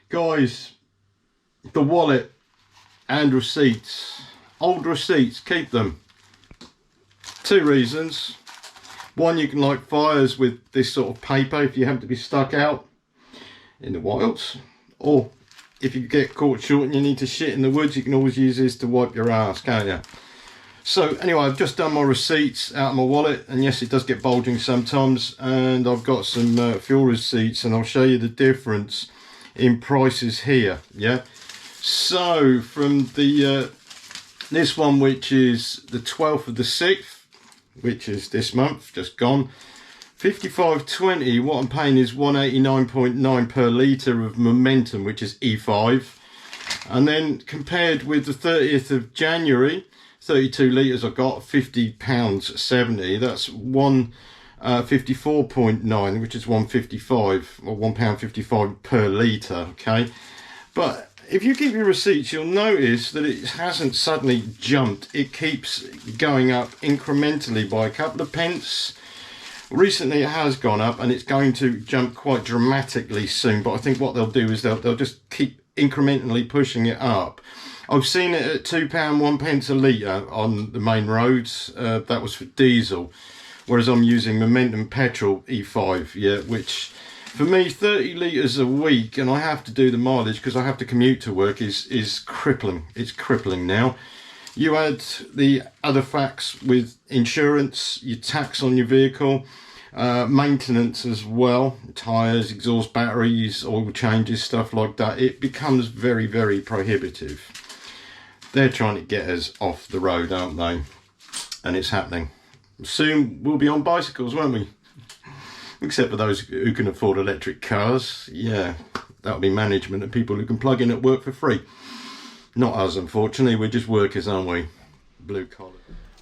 Guys, the wallet and receipts. Old receipts, keep them. Two reasons. One, you can light fires with this sort of paper if you happen to be stuck out in the wilds. Or if you get caught short and you need to shit in the woods, you can always use this to wipe your ass, can't you? So anyway, I've just done my receipts out of my wallet, and yes, it does get bulging sometimes, and I've got some fuel receipts, and I'll show you the difference in prices here. Yeah, so from the this one, which is the 12th of the 6th, which is this month just gone, 55.20, what I'm paying is 189.9 per litre of Momentum, which is E5. And then compared with the 30th of January, 32 litres I got, £50.70. That's 154.9, which is 155 or £1.55 per litre. Okay, but if you keep your receipts, you'll notice that it hasn't suddenly jumped. It keeps going up incrementally by a couple of pence. Recently it has gone up, and it's going to jump quite dramatically soon, but I think what they'll do is they'll just keep incrementally pushing it up. I've seen it at £2, 1 pence a litre on the main roads. That was for diesel, whereas I'm using Momentum petrol E5, yeah, which for me, 30 litres a week, and I have to do the mileage because I have to commute to work, is crippling. It's crippling now. You add the other facts with insurance, your tax on your vehicle, maintenance as well, tyres, exhaust, batteries, oil changes, stuff like that. It becomes very, very prohibitive. They're trying to get us off the road, aren't they? And it's happening. Soon we'll be on bicycles, won't we? Except for those who can afford electric cars. Yeah, that'll be management and people who can plug in at work for free. Not us, unfortunately. We're just workers, aren't we? Blue collar.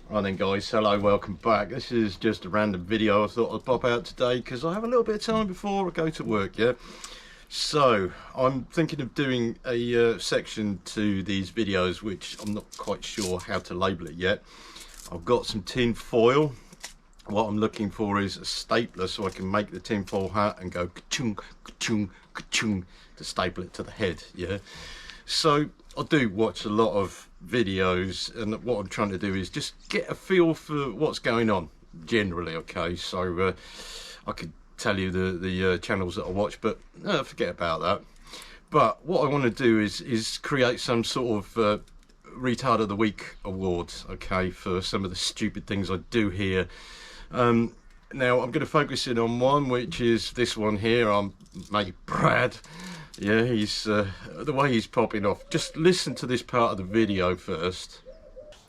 Right then, guys, hello, welcome back. This is just a random video I thought I'd pop out today because I have a little bit of time before I go to work, yeah? So I'm thinking of doing a section to these videos which I'm not quite sure how to label it yet. I've got some tin foil. What I'm looking for is a stapler so I can make the tin foil hat and go ka-chung, ka-chung, ka-chung to staple it to the head, yeah? So I do watch a lot of videos, and what I'm trying to do is just get a feel for what's going on generally, okay? So I could tell you the channels that I watch, but forget about that. But what I want to do is create some sort of retard of the week awards, okay, for some of the stupid things I do here. Now I'm going to focus in on one, which is this one here. I'm mate Brad. Yeah, he's the way he's popping off. Just listen to this part of the video first.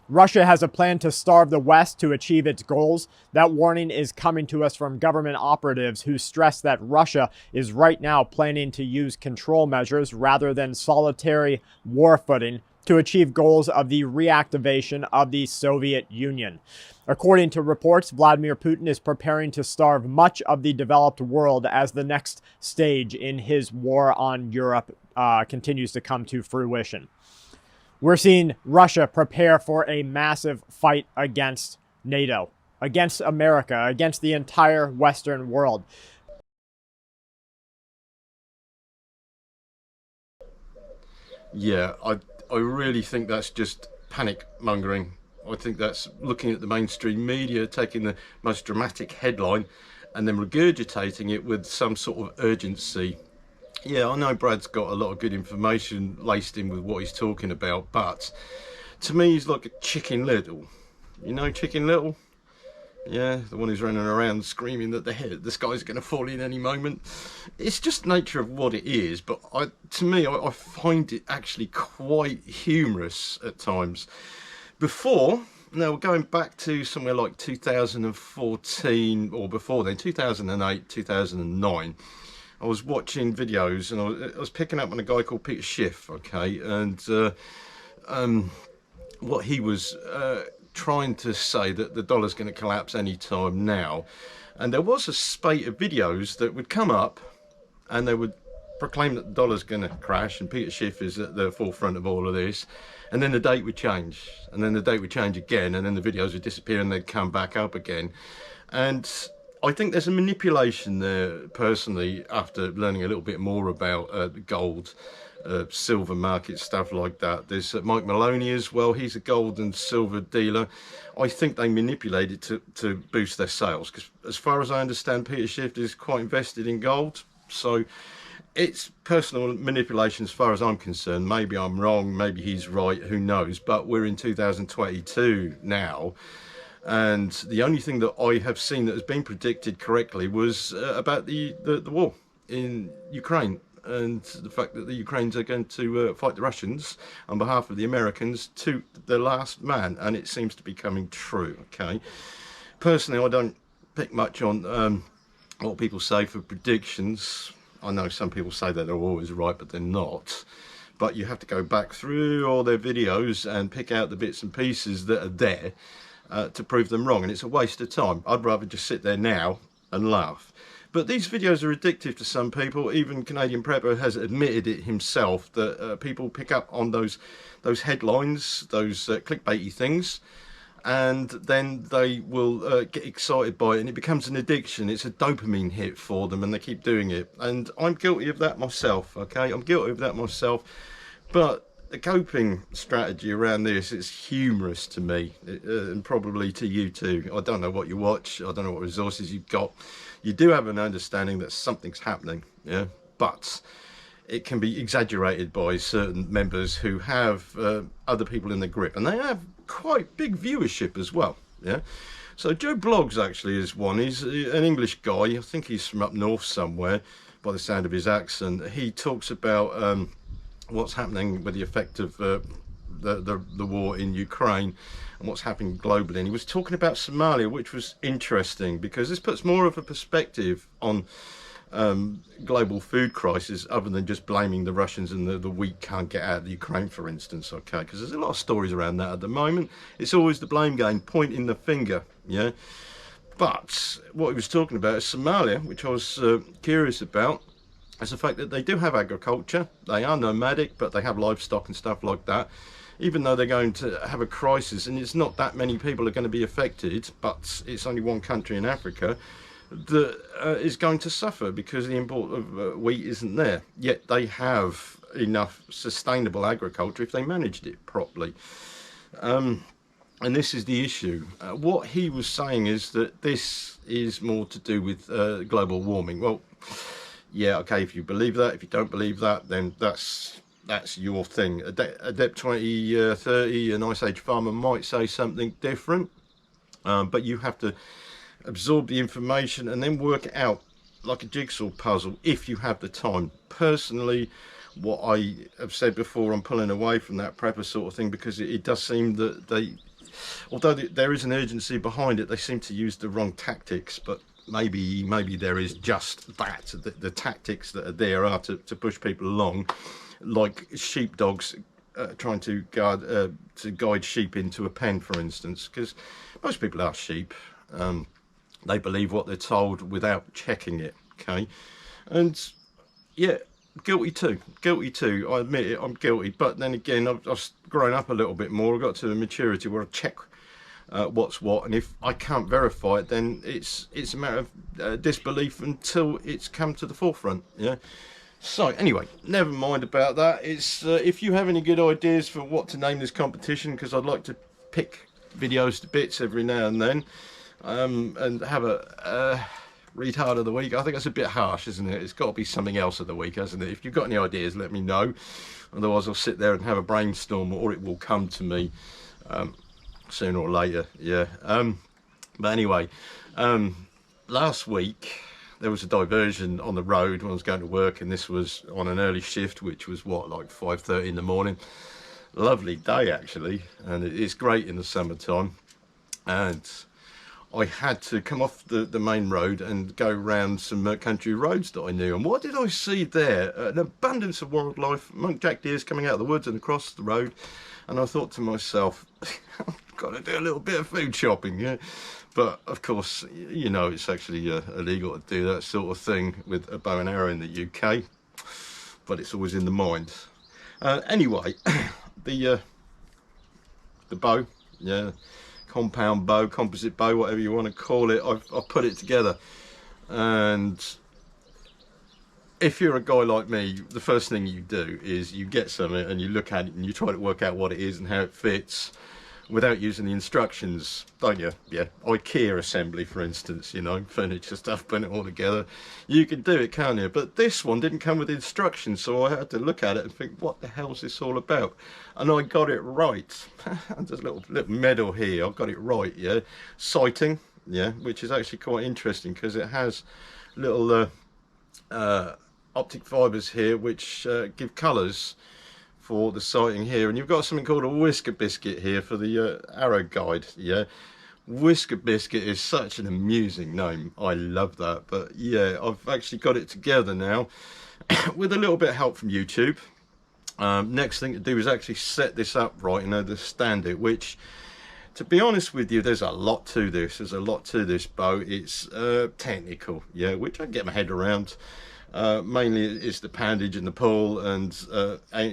Russia has a plan to starve the West to achieve its goals. That warning is coming to us from government operatives who stress that Russia is right now planning to use control measures rather than solitary war footing to achieve goals of the reactivation of the Soviet Union. According to reports, Vladimir Putin is preparing to starve much of the developed world as the next stage in his war on Europe continues to come to fruition. We're seeing Russia prepare for a massive fight against NATO, against America, against the entire Western world. Yeah, I really think that's just panic mongering. I think that's looking at the mainstream media, taking the most dramatic headline and then regurgitating it with some sort of urgency. Yeah, I know Brad's got a lot of good information laced in with what he's talking about, but to me he's like a Chicken Little. You know Chicken Little? Yeah, the one who's running around screaming that the sky's going to fall in any moment. It's just nature of what it is, but to me I find it actually quite humorous at times. Before, now we're going back to somewhere like 2014, or before then, 2008, 2009, I was watching videos and I was picking up on a guy called Peter Schiff, okay, and what he was trying to say that the dollar's going to collapse any time now, and there was a spate of videos that would come up and they would proclaim that the dollar's going to crash, and Peter Schiff is at the forefront of all of this, and then the date would change, and then the date would change again, and then the videos would disappear and they'd come back up again. And I think there's a manipulation there, personally, after learning a little bit more about gold, silver market, stuff like that. There's Mike Maloney as well. He's a gold and silver dealer. I think they manipulate it to boost their sales, because as far as I understand, Peter Schiff is quite invested in gold. So it's personal manipulation as far as I'm concerned. Maybe I'm wrong, maybe he's right, who knows. But we're in 2022 now. And the only thing that I have seen that has been predicted correctly was about the war in Ukraine, and the fact that the Ukrainians are going to fight the Russians on behalf of the Americans to the last man, and it seems to be coming true. Okay, personally, I don't pick much on what people say for predictions. I know some people say that they're always right, but they're not. But you have to go back through all their videos and pick out the bits and pieces that are there to prove them wrong, and it's a waste of time. I'd rather just sit there now and laugh. But these videos are addictive to some people. Even Canadian Prepper has admitted it himself, that people pick up on those headlines, those clickbaity things, and then they will get excited by it, and it becomes an addiction. It's a dopamine hit for them, and they keep doing it. And I'm guilty of that myself, okay? I'm guilty of that myself. But the coping strategy around this is humorous to me, and probably to you too. I don't know what you watch, I don't know what resources you've got. You do have an understanding that something's happening, yeah, but it can be exaggerated by certain members who have other people in the grip, and they have quite big viewership as well, yeah. So Joe Bloggs actually is one. He's an English guy. I think he's from up north somewhere by the sound of his accent. He talks about what's happening with the effect of the war in Ukraine and what's happening globally. And he was talking about Somalia, which was interesting, because this puts more of a perspective on global food crisis, other than just blaming the Russians and the wheat can't get out of the Ukraine, for instance, okay? Because there's a lot of stories around that at the moment. It's always the blame game, pointing the finger, yeah? But what he was talking about is Somalia, which I was curious about. It's the fact that they do have agriculture, they are nomadic, but they have livestock and stuff like that. Even though they're going to have a crisis, and it's not that many people are going to be affected, but it's only one country in Africa that is going to suffer because the import of wheat isn't there. Yet they have enough sustainable agriculture if they managed it properly. And this is the issue. What he was saying is that this is more to do with global warming. Well, yeah, okay, if you believe that. If you don't believe that, then that's your thing. Adept 2030, an Ice Age farmer might say something different, but you have to absorb the information and then work it out like a jigsaw puzzle if you have the time. Personally, what I have said before, I'm pulling away from that prepper sort of thing, because it does seem that they, although there is an urgency behind it, they seem to use the wrong tactics. But maybe there is just that. The tactics that are there are to push people along, like sheepdogs trying to guide sheep into a pen, for instance, because most people are sheep. They believe what they're told without checking it, okay? And yeah, guilty too. I admit it, I'm guilty. But then again, I've grown up a little bit more. I've got to the maturity where I check what's what, and if I can't verify it, then it's a matter of disbelief until it's come to the forefront, yeah? So anyway, never mind about that. It's if you have any good ideas for what to name this competition, because I'd like to pick videos to bits every now and then, and have a retard of the week. I think that's a bit harsh, isn't it? It's got to be something else of the week, hasn't it? If you've got any ideas, let me know. Otherwise, I'll sit there and have a brainstorm, or it will come to me sooner or later. Yeah. But anyway, last week there was a diversion on the road when I was going to work, and this was on an early shift, which was what, like 5:30 in the morning. Lovely day actually, and it's great in the summertime. And I had to come off the main road and go round some country roads that I knew. And what did I see there? An abundance of wildlife, muntjac deers coming out of the woods and across the road. And I thought to myself, I've got to do a little bit of food shopping, yeah. But of course, you know, it's actually illegal to do that sort of thing with a bow and arrow in the UK. But it's always in the mind. Anyway, the bow, yeah. compound bow, composite bow, whatever you want to call it. I've put it together, and if you're a guy like me, the first thing you do is you get something and you look at it and you try to work out what it is and how it fits without using the instructions, don't you? Yeah, IKEA assembly, for instance, you know, furniture stuff, putting it all together. You can do it, can't you? But this one didn't come with instructions, so I had to look at it and think, what the hell's this all about? And I got it right. There's a little medal here. I've got it right, yeah. Sighting, yeah, which is actually quite interesting because it has little optic fibres here which give colours for the sighting here, and you've got something called a whisker biscuit here for the arrow guide. Yeah, whisker biscuit is such an amusing name. I love that. But yeah, I've actually got it together now with a little bit of help from YouTube. Next thing to do is actually set this up right, you know, to stand it, which, to be honest with you, there's a lot to this. There's a lot to this bow. It's technical, yeah, which I can get my head around. Mainly it's the poundage and the pull and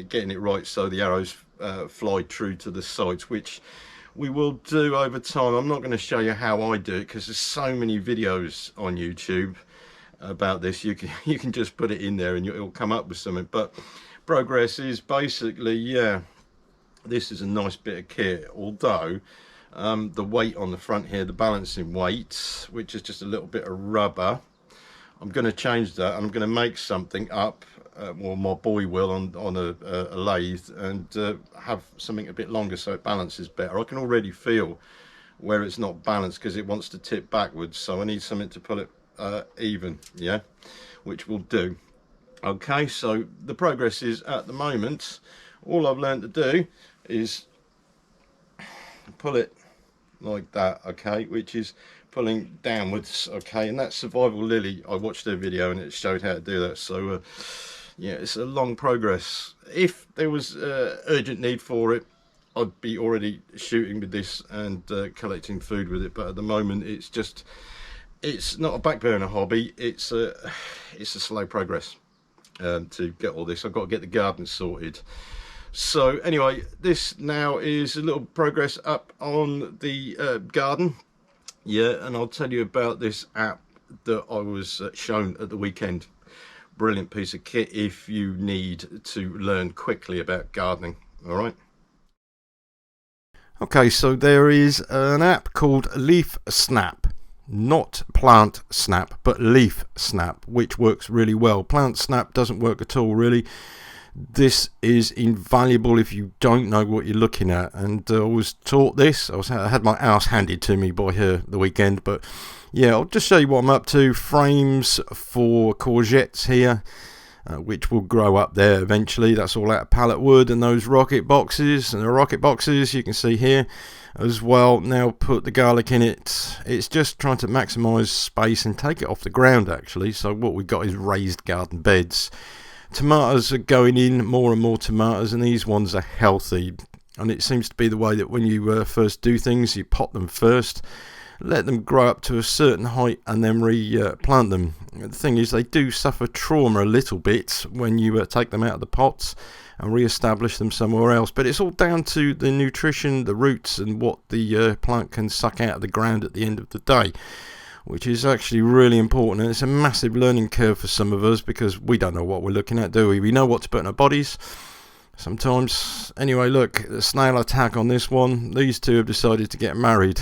getting it right so the arrows fly true to the sights, which we will do over time. I'm not going to show you how I do it because there's so many videos on YouTube about this. You can just put it in there and it'll come up with something. But progress is basically, yeah, this is a nice bit of kit, although the weight on the front here, the balancing weight, which is just a little bit of rubber, I'm going to change that. I'm going to make something up, well, my boy will, on a lathe, and have something a bit longer so it balances better. I can already feel where it's not balanced because it wants to tip backwards, so I need something to pull it even, yeah, which will do. Okay, so the progress is, at the moment, all I've learned to do is pull it like that, okay, which is pulling downwards, okay, and that's Survival Lily. I watched their video and it showed how to do that. So yeah, it's a long progress. If there was urgent need for it, I'd be already shooting with this and collecting food with it, but at the moment it's not a back burner hobby. It's a slow progress to get all this. I've got to get the garden sorted. So anyway, this now is a little progress up on the garden. Yeah, and I'll tell you about this app that I was shown at the weekend. Brilliant piece of kit if you need to learn quickly about gardening. All right. Okay, so there is an app called Leaf Snap. Not Plant Snap, but Leaf Snap, which works really well. Plant Snap doesn't work at all, really. This is invaluable if you don't know what you're looking at, and I was taught this. I had my house handed to me by her the weekend, but yeah, I'll just show you what I'm up to. Frames for courgettes here, which will grow up there eventually. That's all out of pallet wood, and those rocket boxes, and the rocket boxes you can see here as well. Now put the garlic in it. It's just trying to maximize space and take it off the ground, actually. So what we've got is raised garden beds. Tomatoes are going in, more and more tomatoes, and these ones are healthy. And it seems to be the way that when you first do things, you pot them first, let them grow up to a certain height, and then replant them. The thing is, they do suffer trauma a little bit when you take them out of the pots and re-establish them somewhere else. But it's all down to the nutrition, the roots, and what the plant can suck out of the ground at the end of the day, which is actually really important. And it's a massive learning curve for some of us because we don't know what we're looking at, do we? We know what to put in our bodies sometimes. Anyway, look, the snail attack on this one. These two have decided to get married.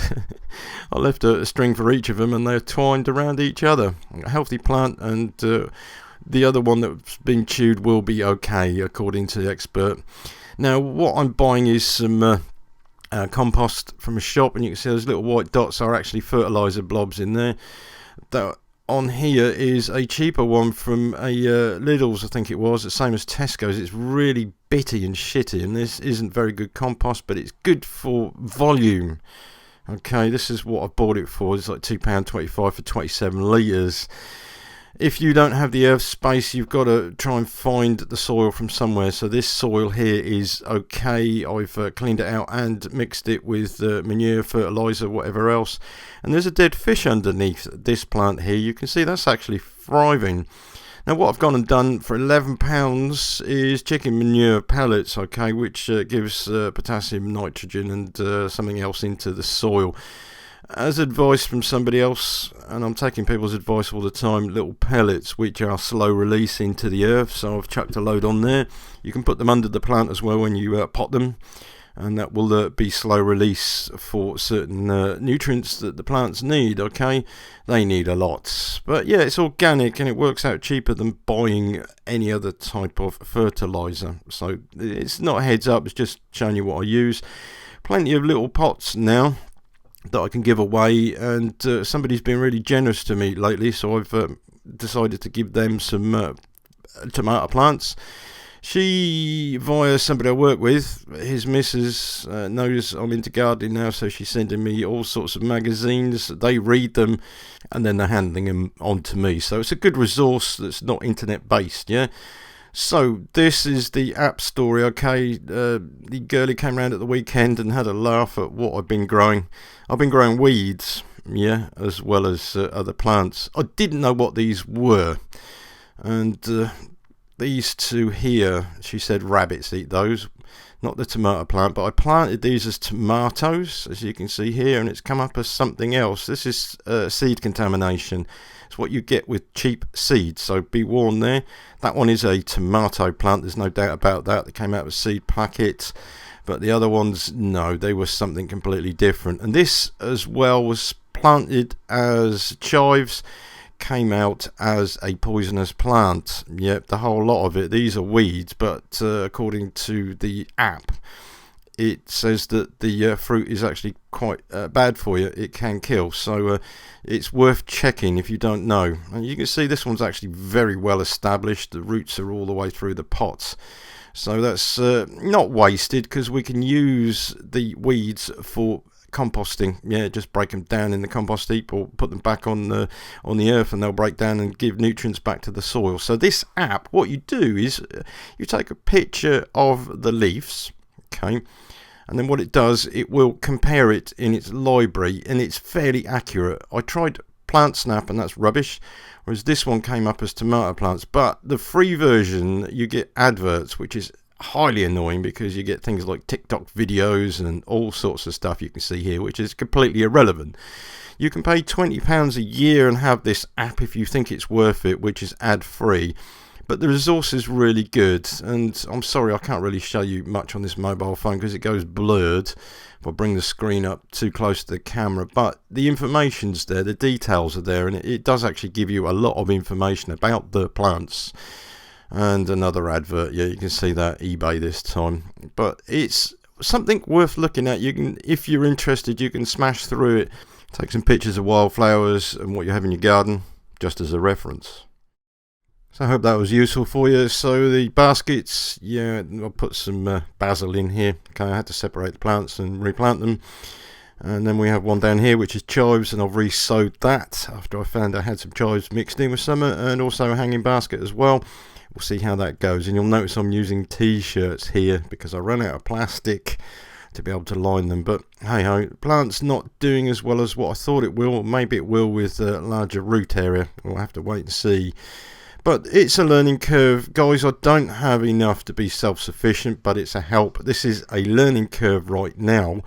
I left a string for each of them and they're twined around each other. A healthy plant, and the other one that's been chewed will be okay, according to the expert. Now, what I'm buying is some compost from a shop, and you can see those little white dots are actually fertilizer blobs in there. That on here is a cheaper one from a Lidl's, I think it was, the same as Tesco's. It's really bitty and shitty, and this isn't very good compost, but it's good for volume. Okay, this is what I bought it for. It's like £2.25 for 27 litres. If you don't have the earth space, you've got to try and find the soil from somewhere. So this soil here is okay. I've cleaned it out and mixed it with manure, fertilizer, whatever else. And there's a dead fish underneath this plant here. You can see that's actually thriving. Now what I've gone and done for £11 is chicken manure pellets, okay, which gives potassium, nitrogen and something else into the soil. As advice from somebody else, and I'm taking people's advice all the time, little pellets which are slow release into the earth, so I've chucked a load on there. You can put them under the plant as well when you pot them, and that will be slow release for certain nutrients that the plants need, okay? They need a lot. But yeah, it's organic and it works out cheaper than buying any other type of fertiliser. So it's not a heads up, it's just showing you what I use. Plenty of little pots now that I can give away, and somebody's been really generous to me lately, so I've decided to give them some tomato plants. She, via somebody I work with, his missus knows I'm into gardening now, so she's sending me all sorts of magazines. They read them and then they're handing them on to me, so it's a good resource that's not internet based, yeah. So this is the app story, okay. The girlie came round at the weekend and had a laugh at what I've been growing. I've been growing weeds, yeah, as well as other plants. I didn't know what these were, and these two here, she said rabbits eat those, not the tomato plant, but I planted these as tomatoes, as you can see here, and it's come up as something else. This is seed contamination. It's what you get with cheap seeds, so be warned there. That one is a tomato plant, there's no doubt about that. They came out of a seed packet, but the other ones, no, they were something completely different. And this as well was planted as chives, came out as a poisonous plant. Yep, the whole lot of it. These are weeds, but according to the app, it says that the fruit is actually quite bad for you. It can kill, so it's worth checking if you don't know. And you can see this one's actually very well established. The roots are all the way through the pots, so that's not wasted, because we can use the weeds for composting. Yeah, just break them down in the compost heap or put them back on the earth, and they'll break down and give nutrients back to the soil. So this app, what you do is you take a picture of the leaves, okay, and then what it does, it will compare it in its library, and it's fairly accurate. I tried Plant Snap and that's rubbish, whereas this one came up as tomato plants. But the free version, you get adverts, which is highly annoying, because you get things like TikTok videos and all sorts of stuff you can see here, which is completely irrelevant. You can pay £20 a year and have this app if you think it's worth it, which is ad free. But the resource is really good, and I'm sorry I can't really show you much on this mobile phone because it goes blurred if I bring the screen up too close to the camera. But the information's there, the details are there, and it does actually give you a lot of information about the plants. And another advert, yeah, you can see that, eBay this time. But it's something worth looking at. You can, if you're interested, you can smash through it, take some pictures of wildflowers and what you have in your garden, just as a reference. So I hope that was useful for you. So the baskets, yeah, I'll put some basil in here. Okay, I had to separate the plants and replant them. And then we have one down here which is chives, and I've re-sowed that after I found I had some chives mixed in with summer, and also a hanging basket as well. We'll see how that goes, and you'll notice I'm using t-shirts here because I ran out of plastic to be able to line them. But hey ho, plant's not doing as well as what I thought it will. Maybe it will with a larger root area. We'll have to wait and see. But it's a learning curve, guys. I don't have enough to be self-sufficient, but it's a help. This is a learning curve right now,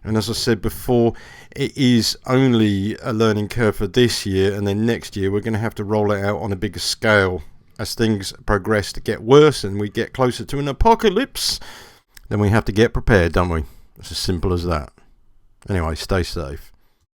and as I said before, it is only a learning curve for this year, and then next year we're going to have to roll it out on a bigger scale. As things progress to get worse and we get closer to an apocalypse, then we have to get prepared, don't we? It's as simple as that. Anyway, stay safe.